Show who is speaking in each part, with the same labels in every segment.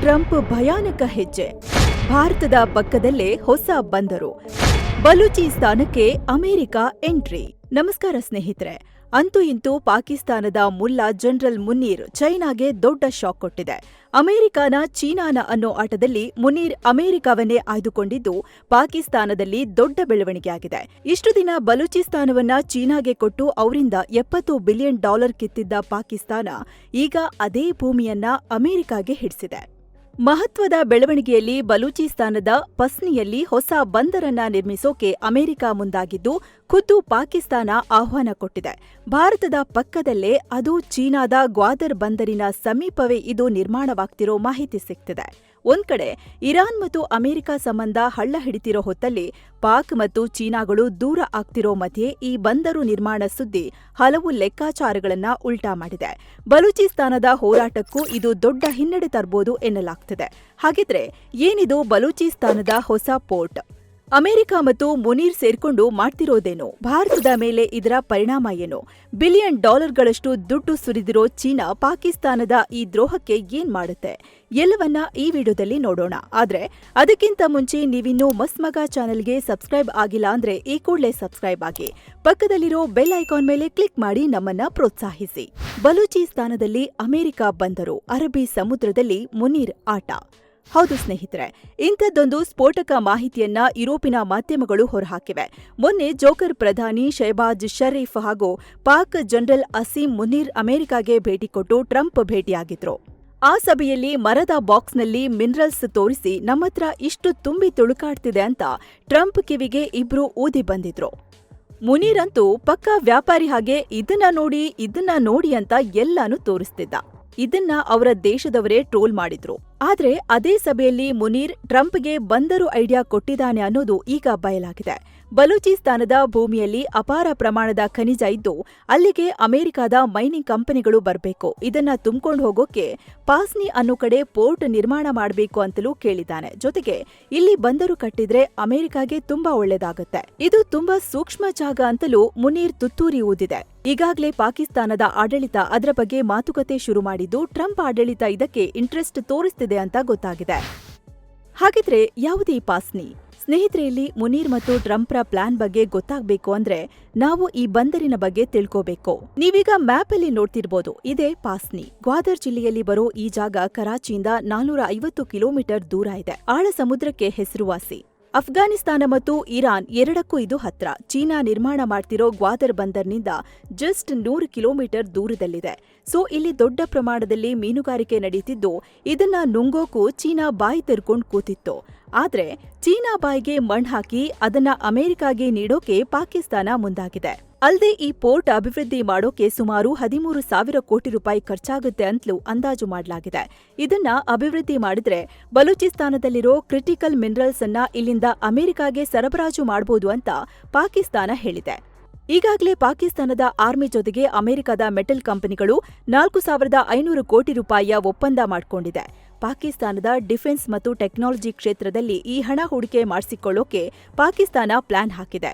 Speaker 1: Trump ಭಯಾನಕ ಹೆಜ್ಜೆ. ಭಾರತದ ಪಕ್ಕದಲ್ಲೇ ಹೊಸ ಬಂದರು. ಬಲೂಚಿಸ್ತಾನಕ್ಕೆ ಅಮೆರಿಕ ಎಂಟ್ರಿ. ನಮಸ್ಕಾರ ಸ್ನೇಹಿತರೆ. ಅಂತೂ ಇಂತೂ ಪಾಕಿಸ್ತಾನದ ಮುಲ್ಲಾ ಜನರಲ್ ಮುನೀರ್ ಚೈನಾಗೆ ದೊಡ್ಡ ಶಾಕ್ ಕೊಟ್ಟಿದೆ. ಅಮೆರಿಕನ ಚೀನಾನ ಅನ್ನೋ ಆಟದಲ್ಲಿ ಮುನೀರ್ ಅಮೆರಿಕವನ್ನೇ ಆಯ್ದುಕೊಂಡಿದ್ದು ಪಾಕಿಸ್ತಾನದಲ್ಲಿ ದೊಡ್ಡ ಬೆಳವಣಿಗೆಯಾಗಿದೆ. ಇಷ್ಟು ದಿನ ಬಲೂಚಿಸ್ತಾನವನ್ನ ಚೀನಾಗೆ ಕೊಟ್ಟು ಅವರಿಂದ $70 ಬಿಲಿಯನ್ ಕಿತ್ತಿದ್ದ ಪಾಕಿಸ್ತಾನ ಈಗ ಅದೇ ಭೂಮಿಯನ್ನ ಅಮೆರಿಕಾಗೆ ಹಿಡಿಸಿದೆ. ಮಹತ್ವದ ಬೆಳವಣಿಗೆಯಲ್ಲಿ ಬಲೂಚಿಸ್ತಾನದ ಪಸ್ನಿಯಲ್ಲಿ ಹೊಸ ಬಂದರನ್ನ ನಿರ್ಮಿಸೋಕೆ ಅಮೆರಿಕ ಮುಂದಾಗಿದ್ದು ಖುದ್ದು ಪಾಕಿಸ್ತಾನ ಆಹ್ವಾನ ಕೊಟ್ಟಿದೆ. ಭಾರತದ ಪಕ್ಕದಲ್ಲೇ ಅದು ಚೀನಾದ ಗ್ವಾದರ್ ಬಂದರಿನ ಸಮೀಪವೇ ಇದು ನಿರ್ಮಾಣವಾಗ್ತಿರೋ ಮಾಹಿತಿ ಸಿಗ್ತಿದೆ. ಒಂದ್ ಕಡೆ ಇರಾನ್ ಮತ್ತು ಅಮೆರಿಕ ಸಂಬಂಧ ಹಳ್ಳ ಹಿಡಿತಿರೋ ಹೊತ್ತಲ್ಲಿ ಪಾಕ್ ಮತ್ತು ಚೀನಾಗಳು ದೂರ ಆಗ್ತಿರೋ ಮಧ್ಯೆ ಈ ಬಂದರು ನಿರ್ಮಾಣ ಸುದ್ದಿ ಹಲವು ಲೆಕ್ಕಾಚಾರಗಳನ್ನ ಉಲ್ಟಾ ಮಾಡಿದೆ. ಬಲೂಚಿಸ್ತಾನದ ಹೋರಾಟಕ್ಕೂ ಇದು ದೊಡ್ಡ ಹಿನ್ನಡೆ ತರಬಹುದು ಎನ್ನಲಾಗ್ತಿದೆ. ಹಾಗಿದ್ರೆ ಏನಿದು ಬಲೂಚಿಸ್ತಾನದ ಹೊಸ ಪೋರ್ಟ್? ಅಮೆರಿಕ ಮತ್ತು ಮುನೀರ್ ಸೇರ್ಕೊಂಡು ಮಾಡ್ತಿರೋದೇನು? ಭಾರತದ ಮೇಲೆ ಇದರ ಪರಿಣಾಮ ಏನು? $ಬಿಲಿಯನ್ ಗಳಷ್ಟು ದುಡ್ಡು ಸುರಿದಿರೋ ಚೀನಾ ಪಾಕಿಸ್ತಾನದ ಈ ದ್ರೋಹಕ್ಕೆ ಏನ್ ಮಾಡುತ್ತೆ? ಎಲ್ಲವನ್ನ ಈ ವಿಡಿಯೋದಲ್ಲಿ ನೋಡೋಣ. ಆದ್ರೆ ಅದಕ್ಕಿಂತ ಮುಂಚೆ ನೀವಿನ್ನೂ ಮಸ್ಮಗ ಚಾನೆಲ್ಗೆ ಸಬ್ಸ್ಕ್ರೈಬ್ ಆಗಿಲ್ಲ ಅಂದ್ರೆ ಈ ಕೂಡಲೇ ಸಬ್ಸ್ಕ್ರೈಬ್ ಆಗಿ, ಪಕ್ಕದಲ್ಲಿರೋ ಬೆಲ್ ಐಕಾನ್ ಮೇಲೆ ಕ್ಲಿಕ್ ಮಾಡಿ ನಮ್ಮನ್ನ ಪ್ರೋತ್ಸಾಹಿಸಿ. ಬಲೂಚಿಸ್ತಾನದಲ್ಲಿ ಅಮೆರಿಕ ಬಂದರು, ಅರಬ್ಬಿ ಸಮುದ್ರದಲ್ಲಿ ಮುನೀರ್ ಆಟ. ಹೌದು ಸ್ನೇಹಿತರೆ, ಇಂಥದ್ದೊಂದು ಸ್ಫೋಟಕ ಮಾಹಿತಿಯನ್ನ ಯುರೋಪಿನ ಮಾಧ್ಯಮಗಳು ಹೊರಹಾಕಿವೆ. ಮೊನ್ನೆ ಜೋಕರ್ ಪ್ರಧಾನಿ ಶೆಹಬಾಜ್ ಷರೀಫ್ ಹಾಗೂ ಪಾಕ್ ಜನರಲ್ ಅಸೀಂ ಮುನೀರ್ ಅಮೆರಿಕಾಗೆ ಭೇಟಿ ಕೊಟ್ಟು ಟ್ರಂಪ್ ಭೇಟಿಯಾಗಿದ್ರು. ಆ ಸಭೆಯಲ್ಲಿ ಮರದ ಬಾಕ್ಸ್ನಲ್ಲಿ ಮಿನರಲ್ಸ್ ತೋರಿಸಿ ನಮ್ಮತ್ರ ಇಷ್ಟು ತುಂಬಿ ತುಳುಕಾಡ್ತಿದೆ ಅಂತ ಟ್ರಂಪ್ ಕಿವಿಗೆ ಇಬ್ರು ಊದಿ ಬಂದಿದ್ರು. ಮುನೀರ್ ಅಂತೂ ಪಕ್ಕಾ ವ್ಯಾಪಾರಿ ಹಾಗೆ ಇದನ್ನ ನೋಡಿ ಅಂತ ಎಲ್ಲಾನು ತೋರಿಸ್ತಿದ್ದ. ಇದನ್ನ ಅವರ ದೇಶದವರೇ ಟ್ರೋಲ್ ಮಾಡಿದ್ರು. ಆದ್ರೆ ಅದೇ ಸಭೆಯಲ್ಲಿ ಮುನೀರ್ ಟ್ರಂಪ್ಗೆ ಬಂದರು ಐಡಿಯಾ ಕೊಟ್ಟಿದ್ದಾನೆ ಅನ್ನೋದು ಈಗ ಬಯಲಾಗಿದೆ. ಬಲೂಚಿಸ್ತಾನದ ಭೂಮಿಯಲ್ಲಿ ಅಪಾರ ಪ್ರಮಾಣದ ಖನಿಜ ಇದ್ದು ಅಲ್ಲಿಗೆ ಅಮೆರಿಕದ ಮೈನಿಂಗ್ ಕಂಪನಿಗಳು ಬರಬೇಕು. ಇದನ್ನ ತುಂಬಿಕೊಂಡು ಹೋಗೋಕೆ ಪಾಸ್ನಿ ಅನ್ನೋ ಕಡೆ ಪೋರ್ಟ್ ನಿರ್ಮಾಣ ಮಾಡಬೇಕು ಅಂತಲೂ ಕೇಳಿದ್ದಾನೆ. ಜೊತೆಗೆ ಇಲ್ಲಿ ಬಂದರು ಕಟ್ಟಿದ್ರೆ ಅಮೆರಿಕಾಗೆ ತುಂಬಾ ಒಳ್ಳೇದಾಗುತ್ತೆ. ಇದು ತುಂಬಾ ಸೂಕ್ಷ್ಮ ಜಾಗ ಅಂತಲೂ ಮುನೀರ್ ತುತ್ತೂರಿ ಊದಿದೆ. ಈಗಾಗಲೇ ಪಾಕಿಸ್ತಾನದ ಆಡಳಿತ ಅದರ ಬಗ್ಗೆ ಮಾತುಕತೆ ಶುರು ಮಾಡಿದ್ದು ಟ್ರಂಪ್ ಆಡಳಿತ ಇದಕ್ಕೆ ಇಂಟ್ರೆಸ್ಟ್ ತೋರಿಸ್ತಿದೆ ಅಂತ ಗೊತ್ತಾಗಿದೆ. ಹಾಗಿದ್ರೆ ಯಾವುದೇ ಪಾಸ್ನಿ? ಸ್ನೇಹಿತರೆ, ಇಲ್ಲಿ ಮುನೀರ್ ಮತ್ತು ಟ್ರಂಪ್ರ ಪ್ಲಾನ್ ಬಗ್ಗೆ ಗೊತ್ತಾಗಬೇಕು ಅಂದ್ರೆ ನಾವು ಈ ಬಂದರಿನ ಬಗ್ಗೆ ತಿಳ್ಕೋಬೇಕು. ನೀವೀಗ ಮ್ಯಾಪ್ ಅಲ್ಲಿ ನೋಡ್ತಿರ್ಬೋದು, ಇದೇ ಪಾಸ್ನಿ. ಗ್ವಾದರ್ ಜಿಲ್ಲೆಯಲ್ಲಿ ಬರೋ ಈ ಜಾಗ ಕರಾಚಿಯಿಂದ 450 ಕಿಲೋಮೀಟರ್ ದೂರ ಇದೆ. ಆಳ ಸಮುದ್ರಕ್ಕೆ ಹೆಸರುವಾಸಿ. ಅಫ್ಘಾನಿಸ್ತಾನ ಮತ್ತು ಇರಾನ್ ಎರಡಕ್ಕೂ ಇದು ಹತ್ರ. ಚೀನಾ ನಿರ್ಮಾಣ ಮಾಡ್ತಿರೋ ಗ್ವಾದರ್ ಬಂದರ್ನಿಂದ ಜಸ್ಟ್ 100 ಕಿಲೋಮೀಟರ್ ದೂರದಲ್ಲಿದೆ. ಸೊ ಇಲ್ಲಿ ದೊಡ್ಡ ಪ್ರಮಾಣದಲ್ಲಿ ಮೀನುಗಾರಿಕೆ ನಡೀತಿದ್ದು ಇದನ್ನ ನುಂಗೋಕು ಚೀನಾ ಬಾಯಿ ತೆರ್ಕೊಂಡು ಕೂತಿತ್ತು. ಆದ್ರೆ ಚೀನಾ ಬಾಯಿಗೆ ಮಣ್ ಹಾಕಿ ಅದನ್ನ ಅಮೆರಿಕಾಗೆ ನೀಡೋಕೆ ಪಾಕಿಸ್ತಾನ ಮುಂದಾಗಿದೆ. ಅಲ್ಲದೆ ಈ ಪೋರ್ಟ್ ಅಭಿವೃದ್ಧಿ ಮಾಡೋಕೆ ಸುಮಾರು 13,000 ಕೋಟಿ ರೂಪಾಯಿ ಖರ್ಚಾಗುತ್ತೆ ಅಂತಲೂ ಅಂದಾಜು ಮಾಡಲಾಗಿದೆ. ಇದನ್ನ ಅಭಿವೃದ್ಧಿ ಮಾಡಿದ್ರೆ ಬಲೂಚಿಸ್ತಾನದಲ್ಲಿರೋ ಕ್ರಿಟಿಕಲ್ ಮಿನರಲ್ಸ್ ಅನ್ನ ಇಲ್ಲಿಂದ ಅಮೆರಿಕಾಗೆ ಸರಬರಾಜು ಮಾಡಬಹುದು ಅಂತ ಪಾಕಿಸ್ತಾನ ಹೇಳಿದೆ. ಈಗಾಗಲೇ ಪಾಕಿಸ್ತಾನದ ಆರ್ಮಿ ಜೊತೆಗೆ ಅಮೆರಿಕದ ಮೆಟಲ್ ಕಂಪನಿಗಳು 4,500 ಕೋಟಿ ರೂಪಾಯಿಯ ಒಪ್ಪಂದ ಮಾಡಿಕೊಂಡಿದೆ. ಪಾಕಿಸ್ತಾನದ ಡಿಫೆನ್ಸ್ ಮತ್ತು ಟೆಕ್ನಾಲಜಿ ಕ್ಷೇತ್ರದಲ್ಲಿ ಈ ಹಣ ಹೂಡಿಕೆ ಮಾಡಿಸಿಕೊಳ್ಳೋಕೆ ಪಾಕಿಸ್ತಾನ ಪ್ಲಾನ್ ಹಾಕಿದೆ.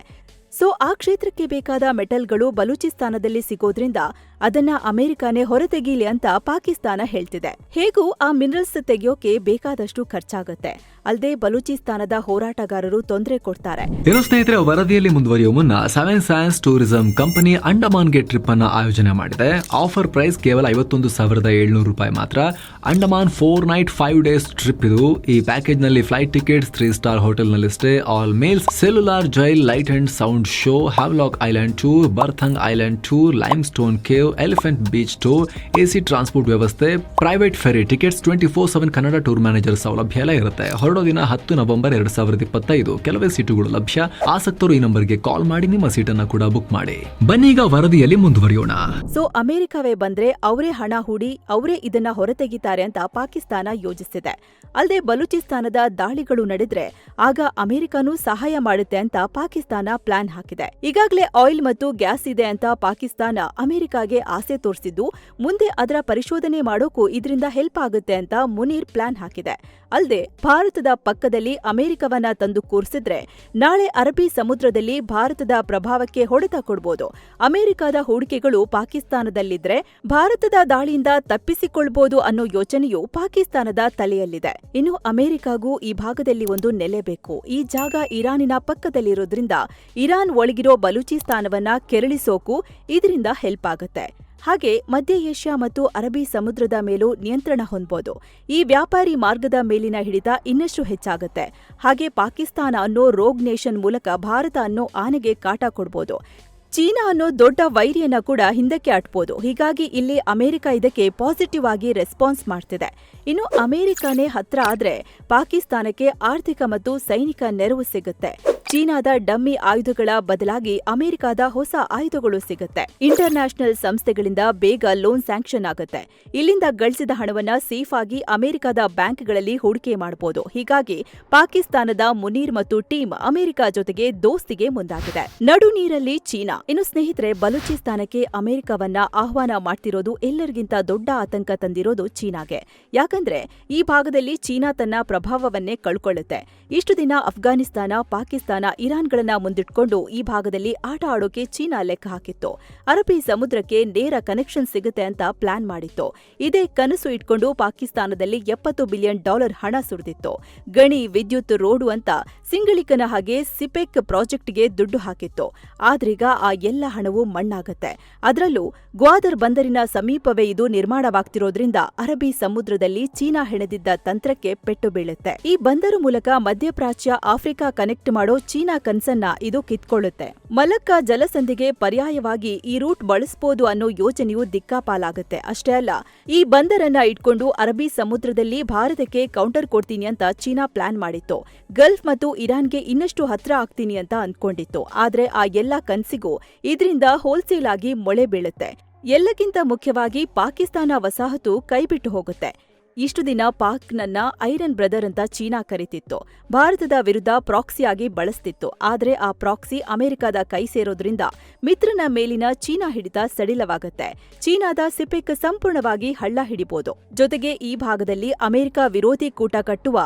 Speaker 1: ಸೊ ಆ ಕ್ಷೇತ್ರಕ್ಕೆ ಬೇಕಾದ ಮೆಟಲ್ಗಳು ಬಲೂಚಿಸ್ತಾನದಲ್ಲಿ ಸಿಗೋದ್ರಿಂದ ಅದನ್ನ ಅಮೆರಿಕನೇ ಹೊರತೆಗೀಲಿ ಅಂತ ಪಾಕಿಸ್ತಾನ ಹೇಳ್ತಿದೆ. ಹೇಗೂ ಆ ಮಿನರಲ್ಸ್ ತೆಗೆಯೋಕೆ ಬೇಕಾದಷ್ಟು ಖರ್ಚಾಗುತ್ತೆ. ಅಲ್ಲದೆ ಬಲೂಚಿಸ್ತಾನದ ಹೋರಾಟಗಾರರು ತೊಂದರೆ ಕೊಡ್ತಾರೆ.
Speaker 2: ಏನೋ ಸ್ನೇಹಿತರೆ, ವರದಿಯಲ್ಲಿ ಮುಂದುವರಿಯುವ ಮುನ್ನ 7 ಸೈನ್ಸ್ ಟೂರಿಸಂ ಕಂಪನಿ ಅಂಡಮಾನ್ಗೆ ಟ್ರಿಪ್ ಅನ್ನ ಆಯೋಜನೆ ಮಾಡಿದೆ. ಆಫರ್ ಪ್ರೈಸ್ ಕೇವಲ 51,700 ರೂಪಾಯಿ ಮಾತ್ರ. ಅಂಡಮಾನ್ 4 ನೈಟ್ 5 ಡೇಸ್ ಟ್ರಿಪ್ ಇದು. ಈ ಪ್ಯಾಕೇಜ್ ನಲ್ಲಿ ಫ್ಲೈಟ್ ಟಿಕೆಟ್ಸ್ 3 ಸ್ಟಾರ್ ಹೋಟೆಲ್ ನಲ್ಲಿ stay, all meals, cellular jail, light and sound show, Havelock island tour, Baratang island tour, limestone cave, elephant beach tour, AC transport ವ್ಯವಸ್ಥೆ, private ferry tickets, 24/7 Kannada tour manager ಸೌಲಭ್ಯ ಎಲ್ಲ ಇರುತ್ತೆ. ಹೊರಡೋ ದಿನ 10 November 2025. ಕೆಲವೇ ಸೀಟುಗಳು ಲಭ್ಯ. ಆಸಕ್ತರು ಈ ನಂಬರ್ಗೆ ಕಾಲ್ ಮಾಡಿ ನಿಮ್ಮ ಸೀಟನ್ನ ಕೂಡ ಬುಕ್ ಮಾಡಿ. ಬನ್ನಿ ಈಗ ವರದಿಯಲ್ಲಿ ಮುಂದುವರಿಯೋಣ.
Speaker 1: ಸೊ ಅಮೆರಿಕವೇ ಬಂದ್ರೆ ಅವರೇ ಹಣ ಹೂಡಿ ಅವರೇ ಇದನ್ನ ಹೊರತೆಗಿತಾರೆ ಅಂತ ಪಾಕಿಸ್ತಾನ ಯೋಜಿಸಿದೆ. ಅಲ್ಲದೆ ಬಲೂಚಿಸ್ತಾನದ ದಾಳಿಗಳು ನಡೆದ್ರೆ ಆಗ ಅಮೆರಿಕನೂ ಸಹಾಯ ಮಾಡುತ್ತೆ ಅಂತ ಪಾಕಿಸ್ತಾನ ಪ್ಲಾನ್ ಹಾಕಿದೆ. ಈಗಾಗಲೇ ಆಯಿಲ್ ಮತ್ತು ಗ್ಯಾಸ್ ಇದೆ ಅಂತ ಪಾಕಿಸ್ತಾನ ಅಮೆರಿಕಾಗೆ ಆಸೆ ತೋರಿಸಿದ್ದು ಮುಂದೆ ಅದರ ಪರಿಶೋಧನೆ ಮಾಡೋಕು ಇದರಿಂದ ಹೆಲ್ಪ್ ಆಗುತ್ತೆ ಅಂತ ಮುನೀರ್ ಪ್ಲಾನ್ ಹಾಕಿದೆ. ಅಲ್ಲದೆ ಭಾರತದ ಪಕ್ಕದಲ್ಲಿ ಅಮೆರಿಕವನ್ನ ತಂದು ಕೂರಿಸಿದ್ರೆ ನಾಳೆ ಅರಬ್ಬಿ ಸಮುದ್ರದಲ್ಲಿ ಭಾರತದ ಪ್ರಭಾವಕ್ಕೆ ಹೊಡೆತ ಕೊಡಬಹುದು. ಅಮೆರಿಕದ ಹೂಡಿಕೆಗಳು ಪಾಕಿಸ್ತಾನದಲ್ಲಿದ್ರೆ ಭಾರತದ ದಾಳಿಯಿಂದ ತಪ್ಪಿಸಿಕೊಳ್ಬಹುದು ಅನ್ನೋ ಯೋಚನೆಯು ಪಾಕಿಸ್ತಾನದ ತಲೆಯಲ್ಲಿದೆ. ಇನ್ನು ಅಮೆರಿಕಾಗೂ ಈ ಭಾಗದಲ್ಲಿ ಒಂದು ನೆಲೆ ಬೇಕು. ಈ ಜಾಗ ಇರಾನಿನ ಪಕ್ಕದಲ್ಲಿರೋದ್ರಿಂದ ಇರಾನ್ ಒಳಗಿರೋ ಬಲೂಚಿಸ್ತಾನವನ್ನ ಕೆರಳಿಸೋಕು ಇದರಿಂದ ಹೆಲ್ಪ್ ಆಗುತ್ತೆ. ಹಾಗೆ ಮಧ್ಯ ಏಷ್ಯಾ ಮತ್ತು ಅರಬ್ಬಿ ಸಮುದ್ರದ ಮೇಲೂ ನಿಯಂತ್ರಣ ಹೊಂದಬಹುದು. ಈ ವ್ಯಾಪಾರಿ ಮಾರ್ಗದ ಮೇಲಿನ ಹಿಡಿತ ಇನ್ನಷ್ಟು ಹೆಚ್ಚಾಗುತ್ತೆ. ಹಾಗೆ ಪಾಕಿಸ್ತಾನ ಅನ್ನೋ ರೋಗ್ ನೇಷನ್ ಮೂಲಕ ಭಾರತ ಅನ್ನೋ ಆನೆಗೆ ಕಾಟ ಕೊಡ್ಬೋದು. ಚೀನಾ ಅನ್ನೋ ದೊಡ್ಡ ವೈರಿಯನ್ನ ಕೂಡ ಹಿಂದಕ್ಕೆ ಅಟ್ಬೋದು. ಹೀಗಾಗಿ ಇಲ್ಲಿ ಅಮೆರಿಕ ಇದಕ್ಕೆ ಪಾಸಿಟಿವ್ ಆಗಿ ರೆಸ್ಪಾನ್ಸ್ ಮಾಡ್ತಿದೆ. ಇನ್ನು ಅಮೆರಿಕನೇ ಹತ್ರ ಆದ್ರೆ ಪಾಕಿಸ್ತಾನಕ್ಕೆ ಆರ್ಥಿಕ ಮತ್ತು ಸೈನಿಕ ನೆರವು ಸಿಗುತ್ತೆ. ಚೀನಾದ ಡಮ್ಮಿ ಆಯುಧಗಳ ಬದಲಾಗಿ ಅಮೆರಿಕದ ಹೊಸ ಆಯುಧಗಳು ಸಿಗುತ್ತೆ. ಇಂಟರ್ನ್ಯಾಷನಲ್ ಸಂಸ್ಥೆಗಳಿಂದ ಬೇಗ ಲೋನ್ ಸ್ಯಾಂಕ್ಷನ್ ಆಗುತ್ತೆ. ಇಲ್ಲಿಂದ ಗಳಿಸಿದ ಹಣವನ್ನ ಸೇಫ್ ಆಗಿ ಅಮೆರಿಕದ ಬ್ಯಾಂಕ್ಗಳಲ್ಲಿ ಹೂಡಿಕೆ ಮಾಡಬಹುದು. ಹೀಗಾಗಿ ಪಾಕಿಸ್ತಾನದ ಮುನೀರ್ ಮತ್ತು ಟೀಮ್ ಅಮೆರಿಕ ಜೊತೆಗೆ ದೋಸ್ತಿಗೆ ಮುಂದಾಗಿದೆ. ನಡು ನೀರಲ್ಲಿ ಚೀನಾ. ಇನ್ನು ಸ್ನೇಹಿತರೆ, ಬಲೂಚಿಸ್ತಾನಕ್ಕೆ ಅಮೆರಿಕವನ್ನ ಆಹ್ವಾನ ಮಾಡ್ತಿರೋದು ಎಲ್ಲರಿಗಿಂತ ದೊಡ್ಡ ಆತಂಕ ತಂದಿರೋದು ಚೀನಾಗೆ. ಯಾಕಂದ್ರೆ ಈ ಭಾಗದಲ್ಲಿ ಚೀನಾ ತನ್ನ ಪ್ರಭಾವವನ್ನೇ ಕಳ್ಕೊಳ್ಳುತ್ತೆ. ಇಷ್ಟು ದಿನ ಅಫ್ಘಾನಿಸ್ತಾನ, ಪಾಕಿಸ್ತಾನ, ಇರಾನ್ಗಳನ್ನ ಮುಂದಿಟ್ಕೊಂಡು ಈ ಭಾಗದಲ್ಲಿ ಆಟ ಆಡೋಕೆ ಚೀನಾ ಲೆಕ್ಕ ಹಾಕಿತ್ತು. ಅರಬ್ಬಿ ಸಮುದ್ರಕ್ಕೆ ನೇರ ಕನೆಕ್ಷನ್ ಸಿಗುತ್ತೆ ಅಂತ ಪ್ಲಾನ್ ಮಾಡಿತ್ತು. ಇದೇ ಕನಸು ಇಟ್ಕೊಂಡು ಪಾಕಿಸ್ತಾನದಲ್ಲಿ $70 ಬಿಲಿಯನ್ ಹಣ ಸುರಿದಿತ್ತು. ಗಣಿ, ವಿದ್ಯುತ್, ರೋಡು ಅಂತ ಸಿಂಗಳಿಕನ ಹಾಗೆ ಸಿಪೆಕ್ ಪ್ರಾಜೆಕ್ಟ್ಗೆ ದುಡ್ಡು ಹಾಕಿತ್ತು. ಆದ್ರೀಗ ಆ ಎಲ್ಲ ಹಣವೂ ಮಣ್ಣಾಗತ್ತೆ. ಅದರಲ್ಲೂ ಗ್ವಾದರ್ ಬಂದರಿನ ಸಮೀಪವೇ ಇದು ನಿರ್ಮಾಣವಾಗ್ತಿರೋದ್ರಿಂದ ಅರಬ್ಬಿ ಸಮುದ್ರದಲ್ಲಿ ಚೀನಾ ಹೆಣೆದಿದ್ದ ತಂತ್ರಕ್ಕೆ ಪೆಟ್ಟು ಬೀಳುತ್ತೆ. ಈ ಬಂದರು ಮೂಲಕ ಮಧ್ಯಪ್ರಾಚ್ಯ, ಆಫ್ರಿಕಾ ಕನೆಕ್ಟ್ ಮಾಡೋ ಚೀನಾ ಕನ್ಸನ್ನ ಇದು ಕಿತ್ಕೊಳ್ಳುತ್ತೆ. ಮಲಕ್ಕಾ ಜಲಸಂಧಿಗೆ ಪರ್ಯಾಯವಾಗಿ ಈ ರೂಟ್ ಬಳಸಬಹುದು ಅನ್ನೋ ಯೋಜನೆಯು ದಿಕ್ಕಾಪಾಲಾಗುತ್ತೆ. ಅಷ್ಟೇ ಅಲ್ಲ, ಈ ಬಂದರನ್ನ ಇಟ್ಕೊಂಡು ಅರಬ್ಬಿ ಸಮುದ್ರದಲ್ಲಿ ಭಾರತಕ್ಕೆ ಕೌಂಟರ್ ಕೊಡ್ತೀನಿ ಅಂತ ಚೀನಾ ಪ್ಲಾನ್ ಮಾಡಿತ್ತು. ಗಲ್ಫ್ ಮತ್ತು ಇರಾನ್ಗೆ ಇನ್ನಷ್ಟು ಹತ್ರ ಆಗ್ತೀನಿ ಅಂತ ಅಂದ್ಕೊಂಡಿತ್ತು. ಆದ್ರೆ ಆ ಎಲ್ಲಾ ಕನ್ಸಿಗೂ ಇದರಿಂದ ಹೋಲ್ಸೇಲ್ ಆಗಿ ಮೊಳೆ ಬೀಳುತ್ತೆ. ಎಲ್ಲಕ್ಕಿಂತ ಮುಖ್ಯವಾಗಿ ಪಾಕಿಸ್ತಾನ ವಸಾಹತು ಕೈಬಿಟ್ಟು ಹೋಗುತ್ತೆ. ಇಷ್ಟು ದಿನ ಪಾಕ್ನನ್ನ ಐರನ್ ಬ್ರದರ್ ಅಂತ ಚೀನಾ ಕರೀತಿತ್ತು. ಭಾರತದ ವಿರುದ್ಧ ಪ್ರಾಕ್ಸಿಯಾಗಿ ಬಳಸ್ತಿತ್ತು. ಆದ್ರೆ ಆ ಪ್ರಾಕ್ಸಿ ಅಮೆರಿಕದ ಕೈ ಸೇರೋದ್ರಿಂದ ಮಿತ್ರನ ಮೇಲಿನ ಚೀನಾ ಹಿಡಿತ ಸಡಿಲವಾಗುತ್ತೆ. ಚೀನಾದ ಸಿಪೆಕ್ ಸಂಪೂರ್ಣವಾಗಿ ಹಳ್ಳ ಹಿಡಿಬಹುದು. ಜೊತೆಗೆ ಈ ಭಾಗದಲ್ಲಿ ಅಮೆರಿಕ ವಿರೋಧಿ ಕೂಟ ಕಟ್ಟುವ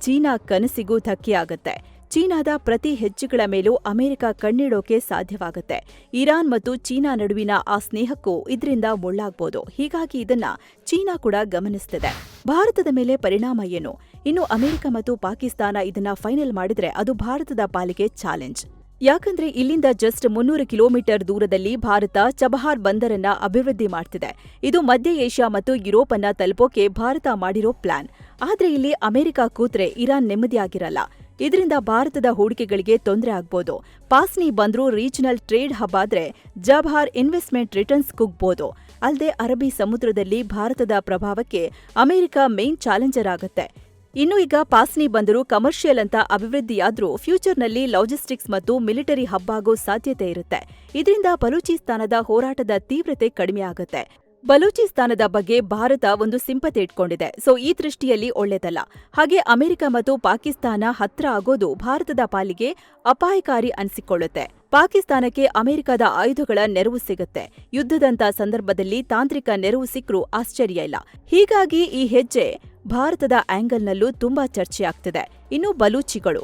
Speaker 1: ಚೀನಾ ಕನಸಿಗೂ ಧಕ್ಕೆಯಾಗುತ್ತೆ. ಚೀನಾದ ಪ್ರತಿ ಹೆಜ್ಜೆಗಳ ಮೇಲೂ ಅಮೆರಿಕ ಕಣ್ಣಿಡೋಕೆ ಸಾಧ್ಯವಾಗುತ್ತೆ. ಇರಾನ್ ಮತ್ತು ಚೀನಾ ನಡುವಿನ ಆ ಸ್ನೇಹಕ್ಕೂ ಇದರಿಂದ ಮುಳ್ಳಾಗ್ಬೋದು. ಹೀಗಾಗಿ ಇದನ್ನ ಚೀನಾ ಕೂಡ ಗಮನಿಸ್ತಿದೆ. ಭಾರತದ ಮೇಲೆ ಪರಿಣಾಮ ಏನು? ಇನ್ನು ಅಮೆರಿಕ ಮತ್ತು ಪಾಕಿಸ್ತಾನ ಇದನ್ನ ಫೈನಲ್ ಮಾಡಿದ್ರೆ ಅದು ಭಾರತದ ಪಾಲಿಗೆ ಚಾಲೆಂಜ್. ಯಾಕಂದ್ರೆ ಇಲ್ಲಿಂದ ಜಸ್ಟ್ 300 ಕಿಲೋಮೀಟರ್ ದೂರದಲ್ಲಿ ಭಾರತ ಚಬಹಾರ್ ಬಂದರನ್ನ ಅಭಿವೃದ್ಧಿ ಮಾಡ್ತಿದೆ. ಇದು ಮಧ್ಯ ಏಷ್ಯಾ ಮತ್ತು ಯುರೋಪ್ ಅನ್ನ ತಲುಪೋಕೆ ಭಾರತ ಮಾಡಿರೋ ಪ್ಲಾನ್. ಆದ್ರೆ ಇಲ್ಲಿ ಅಮೆರಿಕ ಕೂತ್ರೆ ಇರಾನ್ ನೆಮ್ಮದಿಯಾಗಿರಲ್ಲ. ಇದರಿಂದ ಭಾರತದ ಹೂಡಿಕೆಗಳಿಗೆ ತೊಂದರೆ ಆಗ್ಬೋದು. ಪಾಸ್ನಿ ಬಂದ್ರು ರೀಜನಲ್ ಟ್ರೇಡ್ ಹಬ್ ಆದ್ರೆ ಜಬಹಾರ್ ಇನ್ವೆಸ್ಟ್ಮೆಂಟ್ ರಿಟರ್ನ್ಸ್ ಕುಗ್ಬೋದು. ಅಲ್ಲದೆ ಅರಬ್ಬಿ ಸಮುದ್ರದಲ್ಲಿ ಭಾರತದ ಪ್ರಭಾವಕ್ಕೆ ಅಮೆರಿಕ ಮೇನ್ ಚಾಲೆಂಜರ್ ಆಗುತ್ತೆ. ಇನ್ನು ಈಗ ಪಾಸ್ನಿ ಬಂದರು ಕಮರ್ಷಿಯಲ್ ಅಂತ ಅಭಿವೃದ್ಧಿಯಾದ್ರೂ ಫ್ಯೂಚರ್ನಲ್ಲಿ ಲಾಜಿಸ್ಟಿಕ್ಸ್ ಮತ್ತು ಮಿಲಿಟರಿ ಹಬ್ ಆಗೋ ಸಾಧ್ಯತೆ ಇರುತ್ತೆ. ಇದರಿಂದ ಬಲೂಚಿಸ್ತಾನದ ಹೋರಾಟದ ತೀವ್ರತೆ ಕಡಿಮೆ ಆಗುತ್ತೆ. ಬಲೂಚಿಸ್ತಾನದ ಬಗ್ಗೆ ಭಾರತ ಒಂದು ಸಿಂಪತಿ ಇಟ್ಕೊಂಡಿದೆ. ಸೊ ಈ ದೃಷ್ಟಿಯಲ್ಲಿ ಒಳ್ಳೆದಲ್ಲ. ಹಾಗೆ ಅಮೆರಿಕ ಮತ್ತು ಪಾಕಿಸ್ತಾನ ಹತ್ರ ಆಗೋದು ಭಾರತದ ಪಾಲಿಗೆ ಅಪಾಯಕಾರಿ ಅನಿಸಿಕೊಳ್ಳುತ್ತೆ. ಪಾಕಿಸ್ತಾನಕ್ಕೆ ಅಮೆರಿಕದ ಆಯುಧಗಳ ನೆರವು ಸಿಗುತ್ತೆ. ಯುದ್ಧದಂತ ಸಂದರ್ಭದಲ್ಲಿ ತಾಂತ್ರಿಕ ನೆರವು ಸಿಕ್ಕರೂ ಆಶ್ಚರ್ಯ ಇಲ್ಲ. ಹೀಗಾಗಿ ಈ ಹೆಜ್ಜೆ ಭಾರತದ ಆಂಗಲ್ನಲ್ಲೂ ತುಂಬಾ ಚರ್ಚೆಯಾಗ್ತಿದೆ. ಇನ್ನು ಬಲೂಚಿಗಳು.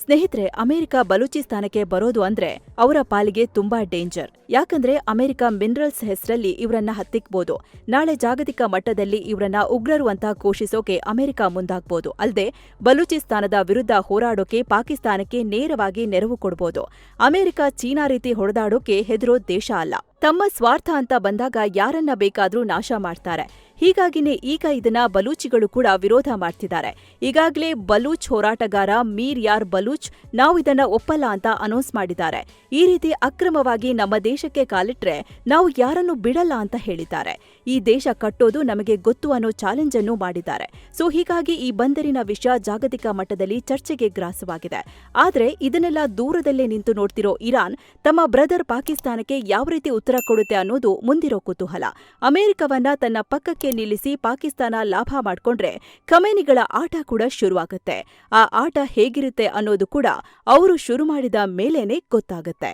Speaker 1: ಸ್ನೇಹಿತರೆ, ಅಮೆರಿಕ ಬಲೂಚಿಸ್ತಾನಕ್ಕೆ ಬರೋದು ಅಂದ್ರೆ ಅವರ ಪಾಲಿಗೆ ತುಂಬಾ ಡೇಂಜರ್. ಯಾಕಂದ್ರೆ ಅಮೆರಿಕ ಮಿನರಲ್ಸ್ ಹೆಸರಲ್ಲಿ ಇವರನ್ನ ಹತ್ತಿಕ್ಬೋದು. ನಾಳೆ ಜಾಗತಿಕ ಮಟ್ಟದಲ್ಲಿ ಇವರನ್ನ ಉಗ್ರರು ಅಂತ ಘೋಷಿಸೋಕೆ ಅಮೆರಿಕ ಮುಂದಾಗ್ಬೋದು. ಅಲ್ಲದೆ ಬಲೂಚಿಸ್ತಾನದ ವಿರುದ್ಧ ಹೋರಾಡೋಕೆ ಪಾಕಿಸ್ತಾನಕ್ಕೆ ನೇರವಾಗಿ ನೆರವು ಕೊಡ್ಬೋದು. ಅಮೆರಿಕ ಚೀನಾ ರೀತಿ ಹೊಡೆದಾಡೋಕೆ ಹೆದರೋ ದೇಶ ಅಲ್ಲ. ತಮ್ಮ ಸ್ವಾರ್ಥ ಅಂತ ಬಂದಾಗ ಯಾರನ್ನ ಬೇಕಾದ್ರೂ ನಾಶ ಮಾಡ್ತಾರೆ. ಹೀಗಾಗಿನೇ ಈಗ ಇದನ್ನ ಬಲೂಚಿಗಳು ಕೂಡ ವಿರೋಧ ಮಾಡ್ತಿದ್ದಾರೆ. ಈಗಾಗಲೇ ಬಲೂಚ್ ಹೋರಾಟಗಾರ ಮೀರ್ ಯಾರ್ ಬಲೂಚ್ ನಾವು ಇದನ್ನ ಒಪ್ಪಲ್ಲ ಅಂತ ಅನೌನ್ಸ್ ಮಾಡಿದ್ದಾರೆ. ಈ ರೀತಿ ಅಕ್ರಮವಾಗಿ ನಮ್ಮ ದೇಶಕ್ಕೆ ಕಾಲಿಟ್ರೆ ನಾವು ಯಾರನ್ನೂ ಬಿಡಲ್ಲ ಅಂತ ಹೇಳಿದ್ದಾರೆ. ಈ ದೇಶ ಕಟ್ಟೋದು ನಮಗೆ ಗೊತ್ತು ಅನ್ನೋ ಚಾಲೆಂಜ್ ಅನ್ನು ಮಾಡಿದ್ದಾರೆ. ಸೊ ಹೀಗಾಗಿ ಈ ಬಂದರಿನ ವಿಷಯ ಜಾಗತಿಕ ಮಟ್ಟದಲ್ಲಿ ಚರ್ಚೆಗೆ ಗ್ರಾಸವಾಗಿದೆ. ಆದ್ರೆ ಇದನ್ನೆಲ್ಲ ದೂರದಲ್ಲೇ ನಿಂತು ನೋಡ್ತಿರೋ ಇರಾನ್ ತಮ್ಮ ಬ್ರದರ್ ಪಾಕಿಸ್ತಾನಕ್ಕೆ ಯಾವ ರೀತಿ ಉತ್ತರ ಕೊಡುತ್ತೆ ಅನ್ನೋದು ಮುಂದಿರೋ ಕುತೂಹಲ. ಅಮೆರಿಕವನ್ನ ತನ್ನ ಪಕ್ಕಕ್ಕೆ ನಿಲ್ಲಿಸಿ ಪಾಕಿಸ್ತಾನ ಲಾಭ ಮಾಡ್ಕೊಂಡ್ರೆ ಖಮೇನಿಗಳ ಆಟ ಕೂಡ ಶುರುವಾಗುತ್ತೆ. ಆ ಆಟ ಹೇಗಿರುತ್ತೆ ಅನ್ನೋದು ಕೂಡ ಅವರು ಶುರು ಮಾಡಿದ ಮೇಲೇನೆ ಗೊತ್ತಾಗುತ್ತೆ.